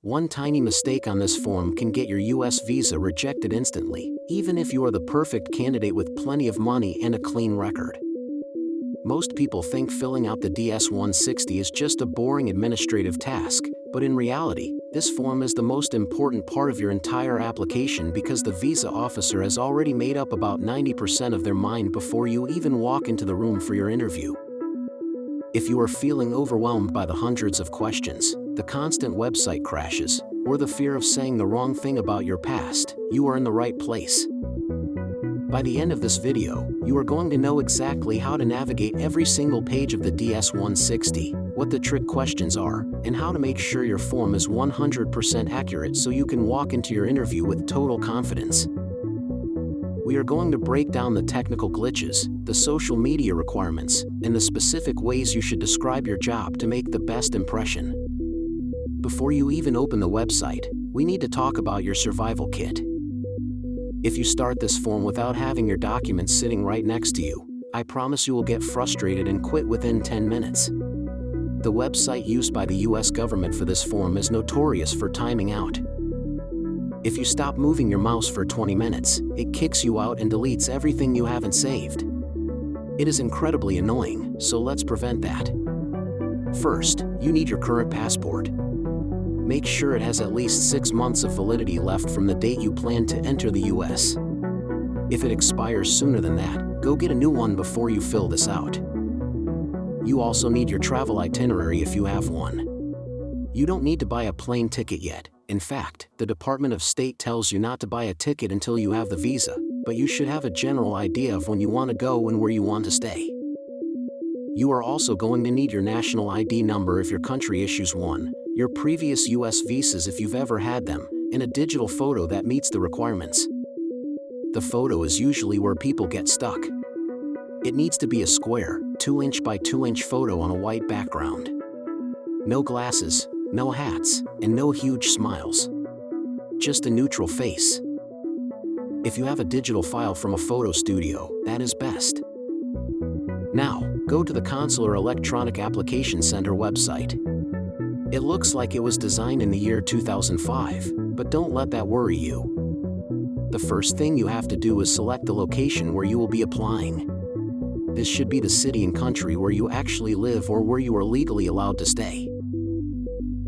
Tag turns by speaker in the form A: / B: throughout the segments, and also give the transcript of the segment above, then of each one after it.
A: One tiny mistake on this form can get your US visa rejected instantly, even if you are the perfect candidate with plenty of money and a clean record. Most people think filling out the DS-160 is just a boring administrative task, but in reality, this form is the most important part of your entire application because the visa officer has already made up about 90% of their mind before you even walk into the room for your interview. If you are feeling overwhelmed by the hundreds of questions, the constant website crashes, or the fear of saying the wrong thing about your past, you are in the right place. By the end of this video, you are going to know exactly how to navigate every single page of the DS-160, what the trick questions are, and how to make sure your form is 100% accurate so you can walk into your interview with total confidence. We are going to break down the technical glitches, the social media requirements, and the specific ways you should describe your job to make the best impression. Before you even open the website, we need to talk about your survival kit. If you start this form without having your documents sitting right next to you, I promise you will get frustrated and quit within 10 minutes. The website used by the US government for this form is notorious for timing out. If you stop moving your mouse for 20 minutes, it kicks you out and deletes everything you haven't saved. It is incredibly annoying, so let's prevent that. First, you need your current passport. Make sure it has at least 6 months of validity left from the date you plan to enter the US. If it expires sooner than that, go get a new one before you fill this out. You also need your travel itinerary if you have one. You don't need to buy a plane ticket yet. In fact, the Department of State tells you not to buy a ticket until you have the visa, but you should have a general idea of when you want to go and where you want to stay. You are also going to need your national ID number if your country issues one, your previous US visas if you've ever had them, and a digital photo that meets the requirements. The photo is usually where people get stuck. It needs to be a square, 2-inch by 2-inch photo on a white background. No glasses, no hats, and no huge smiles. Just a neutral face. If you have a digital file from a photo studio, that is best. Now, go to the Consular Electronic Application Center website. It looks like it was designed in the year 2005, but don't let that worry you. The first thing you have to do is select the location where you will be applying. This should be the city and country where you actually live or where you are legally allowed to stay.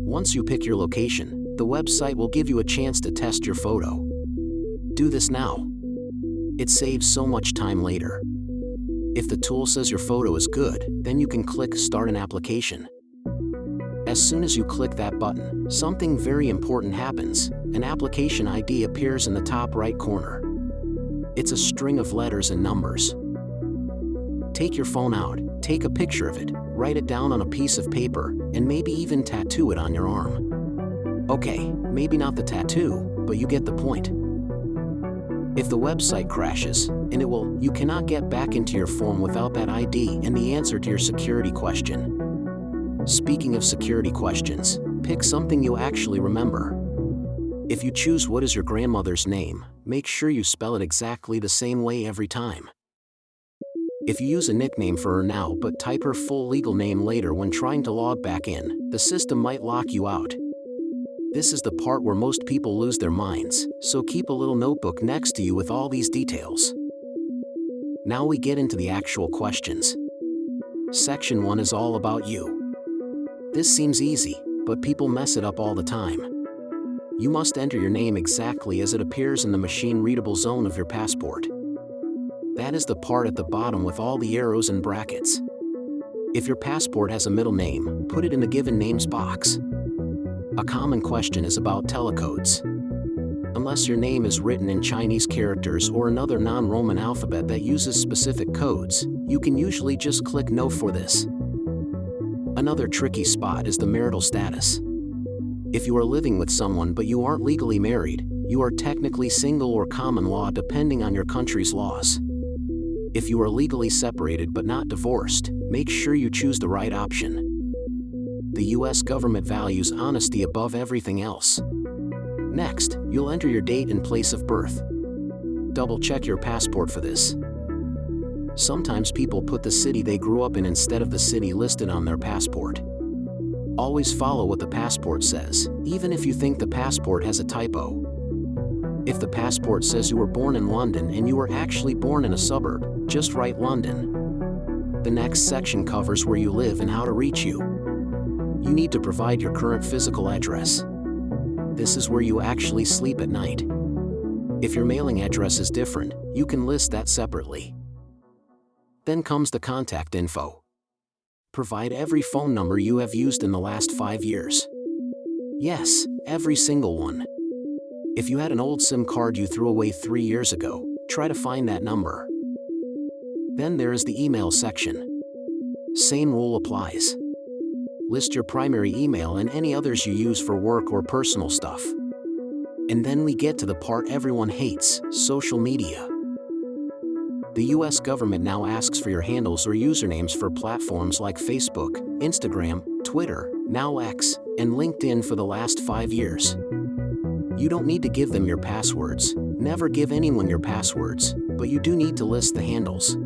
A: Once you pick your location, the website will give you a chance to test your photo. Do this now. It saves so much time later. If the tool says your photo is good, then you can click Start an Application. As soon as you click that button, something very important happens. An application ID appears in the top right corner. It's a string of letters and numbers. Take your phone out, take a picture of it, write it down on a piece of paper, and maybe even tattoo it on your arm. Okay, maybe not the tattoo, but you get the point. If the website crashes, and it will, you cannot get back into your form without that ID and the answer to your security question. Speaking of security questions, pick something you actually remember. If you choose what is your grandmother's name, make sure you spell it exactly the same way every time. If you use a nickname for her now but type her full legal name later when trying to log back in, the system might lock you out. This is the part where most people lose their minds, so keep a little notebook next to you with all these details. Now we get into the actual questions. Section 1 is all about you. This seems easy, but people mess it up all the time. You must enter your name exactly as it appears in the machine-readable zone of your passport. That is the part at the bottom with all the arrows and brackets. If your passport has a middle name, put it in the given names box. A common question is about telecodes. Unless your name is written in Chinese characters or another non-Roman alphabet that uses specific codes, you can usually just click No for this. Another tricky spot is the marital status. If you are living with someone but you aren't legally married, you are technically single or common law depending on your country's laws. If you are legally separated but not divorced, make sure you choose the right option. The US government values honesty above everything else. Next, you'll enter your date and place of birth. Double-check your passport for this. Sometimes people put the city they grew up in instead of the city listed on their passport. Always follow what the passport says, even if you think the passport has a typo. If the passport says you were born in London and you were actually born in a suburb, just write London. The next section covers where you live and how to reach you. You need to provide your current physical address. This is where you actually sleep at night. If your mailing address is different, you can list that separately. Then comes the contact info. Provide every phone number you have used in the last 5 years. Yes, every single one. If you had an old SIM card you threw away 3 years ago, try to find that number. Then there is the email section. Same rule applies. List your primary email and any others you use for work or personal stuff. And then we get to the part everyone hates, social media. The US government now asks for your handles or usernames for platforms like Facebook, Instagram, Twitter, now X, and LinkedIn for the last 5 years. You don't need to give them your passwords, never give anyone your passwords, but you do need to list the handles.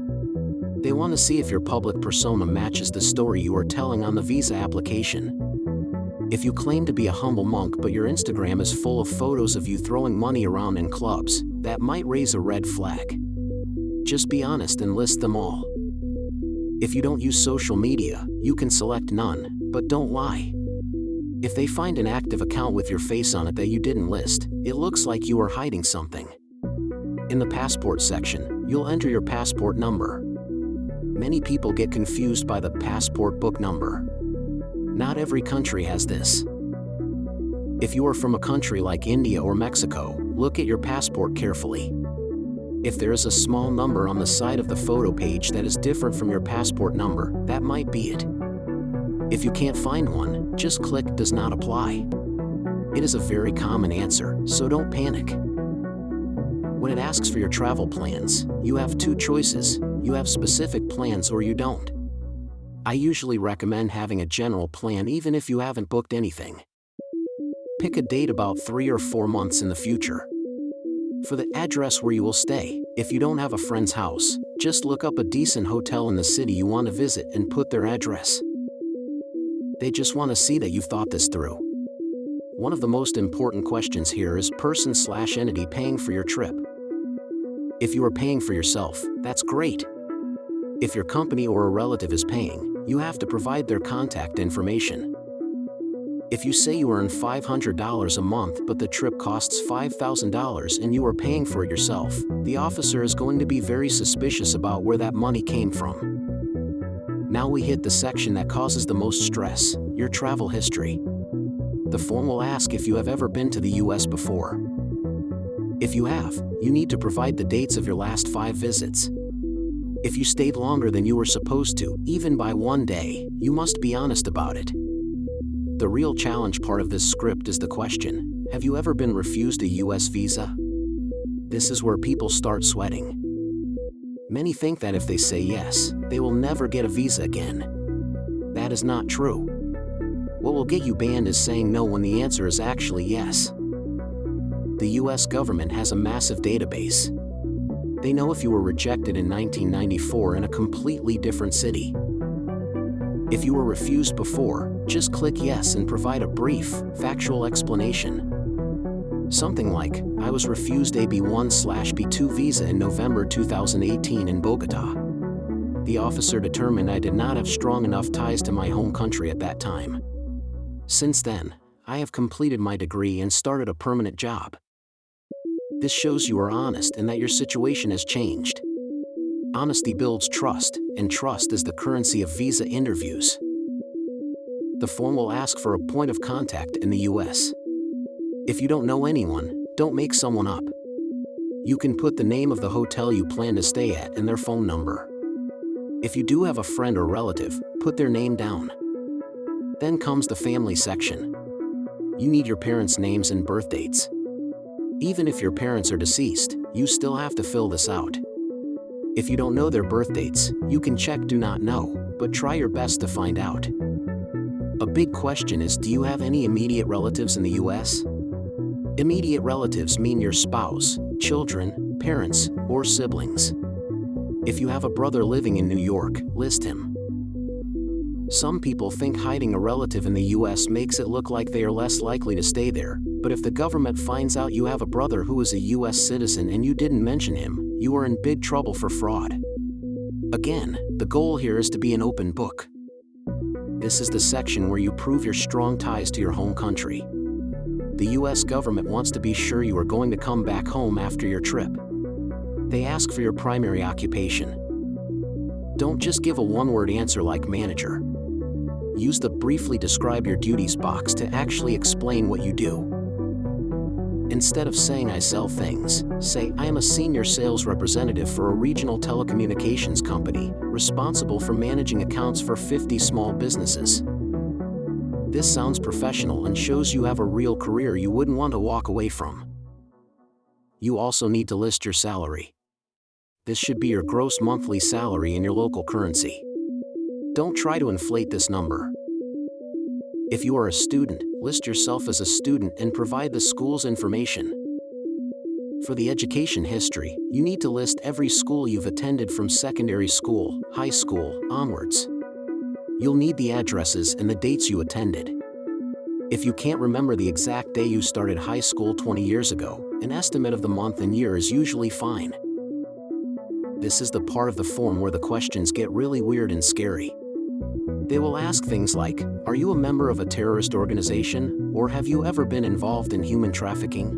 A: They want to see if your public persona matches the story you are telling on the visa application. If you claim to be a humble monk but your Instagram is full of photos of you throwing money around in clubs, that might raise a red flag. Just be honest and list them all. If you don't use social media, you can select none, but don't lie. If they find an active account with your face on it that you didn't list, it looks like you are hiding something. In the passport section, you'll enter your passport number. Many people get confused by the passport book number. Not every country has this. If you are from a country like India or Mexico, look at your passport carefully. If there is a small number on the side of the photo page that is different from your passport number, that might be it. If you can't find one, just click Does Not Apply. It is a very common answer, so don't panic. When it asks for your travel plans, you have 2 choices. You have specific plans or you don't. I usually recommend having a general plan even if you haven't booked anything. Pick a date about 3 or 4 months in the future. For the address where you will stay, if you don't have a friend's house, just look up a decent hotel in the city you want to visit and put their address. They just want to see that you've thought this through. One of the most important questions here is person/entity paying for your trip. If you are paying for yourself, that's great. If your company or a relative is paying, you have to provide their contact information. If you say you earn $500 a month but the trip costs $5,000 and you are paying for it yourself, the officer is going to be very suspicious about where that money came from. Now we hit the section that causes the most stress, your travel history. The form will ask if you have ever been to the US before. If you have, you need to provide the dates of your last 5 visits. If you stayed longer than you were supposed to, even by 1 day, you must be honest about it. The real challenge part of this script is the question, have you ever been refused a US visa? This is where people start sweating. Many think that if they say yes, they will never get a visa again. That is not true. What will get you banned is saying no when the answer is actually yes. The US government has a massive database. They know if you were rejected in 1994 in a completely different city. If you were refused before, just click yes and provide a brief, factual explanation. Something like, I was refused a B1/B2 visa in November 2018 in Bogota. The officer determined I did not have strong enough ties to my home country at that time. Since then, I have completed my degree and started a permanent job. This shows you are honest and that your situation has changed. Honesty builds trust, and trust is the currency of visa interviews. The form will ask for a point of contact in the US. If you don't know anyone, don't make someone up. You can put the name of the hotel you plan to stay at and their phone number. If you do have a friend or relative, put their name down. Then comes the family section. You need your parents' names and birth dates. Even if your parents are deceased, you still have to fill this out. If you don't know their birth dates, you can check Do Not Know, but try your best to find out. A big question is, do you have any immediate relatives in the US? Immediate relatives mean your spouse, children, parents, or siblings. If you have a brother living in New York, list him. Some people think hiding a relative in the US makes it look like they are less likely to stay there, but if the government finds out you have a brother who is a US citizen and you didn't mention him, you are in big trouble for fraud. Again, the goal here is to be an open book. This is the section where you prove your strong ties to your home country. The US government wants to be sure you are going to come back home after your trip. They ask for your primary occupation. Don't just give a one-word answer like manager. Use the briefly describe your duties box to actually explain what you do. Instead of saying I sell things, say I am a senior sales representative for a regional telecommunications company, responsible for managing accounts for 50 small businesses. This sounds professional and shows you have a real career you wouldn't want to walk away from. You also need to list your salary. This should be your gross monthly salary in your local currency. Don't try to inflate this number. If you are a student, list yourself as a student and provide the school's information. For the education history, you need to list every school you've attended from secondary school, high school, onwards. You'll need the addresses and the dates you attended. If you can't remember the exact day you started high school 20 years ago, an estimate of the month and year is usually fine. This is the part of the form where the questions get really weird and scary. They will ask things like, are you a member of a terrorist organization, or have you ever been involved in human trafficking?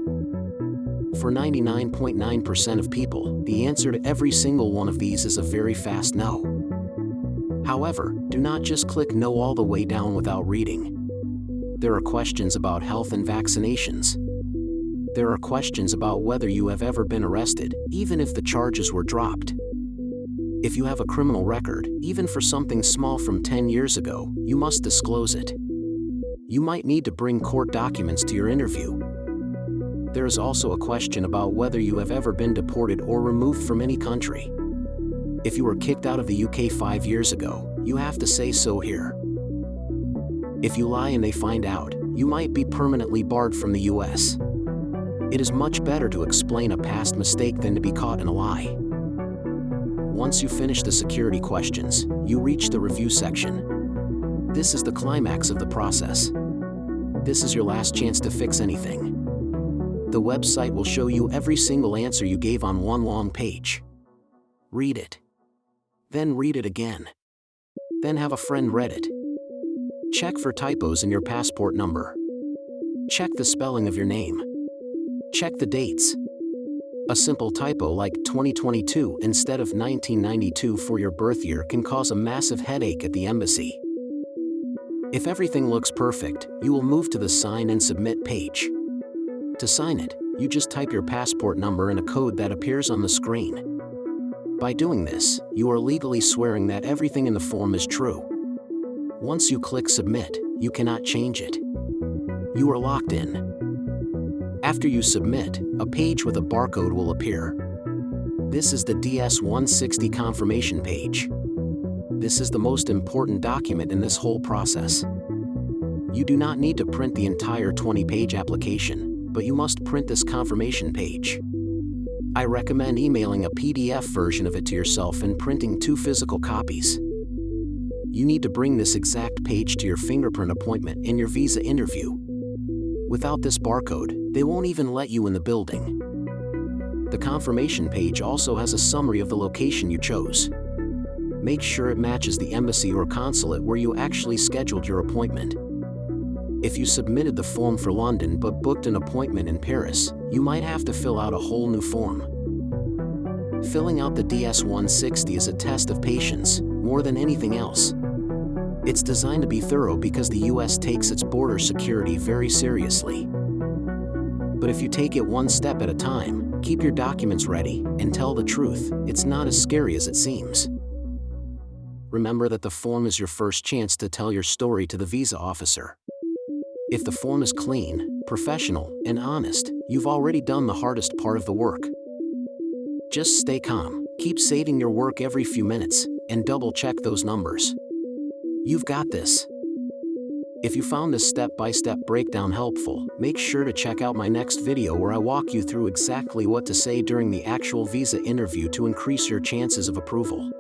A: For 99.9% of people, the answer to every single one of these is a very fast no. However, do not just click no all the way down without reading. There are questions about health and vaccinations. There are questions about whether you have ever been arrested, even if the charges were dropped. If you have a criminal record, even for something small from 10 years ago, you must disclose it. You might need to bring court documents to your interview. There is also a question about whether you have ever been deported or removed from any country. If you were kicked out of the UK 5 years ago, you have to say so here. If you lie and they find out, you might be permanently barred from the US. It is much better to explain a past mistake than to be caught in a lie. Once you finish the security questions, you reach the review section. This is the climax of the process. This is your last chance to fix anything. The website will show you every single answer you gave on one long page. Read it. Then read it again. Then have a friend read it. Check for typos in your passport number. Check the spelling of your name. Check the dates. A simple typo like 2022 instead of 1992 for your birth year can cause a massive headache at the embassy. If everything looks perfect, you will move to the Sign and Submit page. To sign it, you just type your passport number and a code that appears on the screen. By doing this, you are legally swearing that everything in the form is true. Once you click Submit, you cannot change it. You are locked in. After you submit, a page with a barcode will appear. This is the DS-160 confirmation page. This is the most important document in this whole process. You do not need to print the entire 20-page application, but you must print this confirmation page. I recommend emailing a PDF version of it to yourself and printing 2 physical copies. You need to bring this exact page to your fingerprint appointment in your visa interview. Without this barcode, they won't even let you in the building. The confirmation page also has a summary of the location you chose. Make sure it matches the embassy or consulate where you actually scheduled your appointment. If you submitted the form for London but booked an appointment in Paris, you might have to fill out a whole new form. Filling out the DS-160 is a test of patience, more than anything else. It's designed to be thorough because the US takes its border security very seriously. But if you take it one step at a time, keep your documents ready, and tell the truth, it's not as scary as it seems. Remember that the form is your first chance to tell your story to the visa officer. If the form is clean, professional, and honest, you've already done the hardest part of the work. Just stay calm, keep saving your work every few minutes, and double-check those numbers. You've got this. If you found this step-by-step breakdown helpful, make sure to check out my next video where I walk you through exactly what to say during the actual visa interview to increase your chances of approval.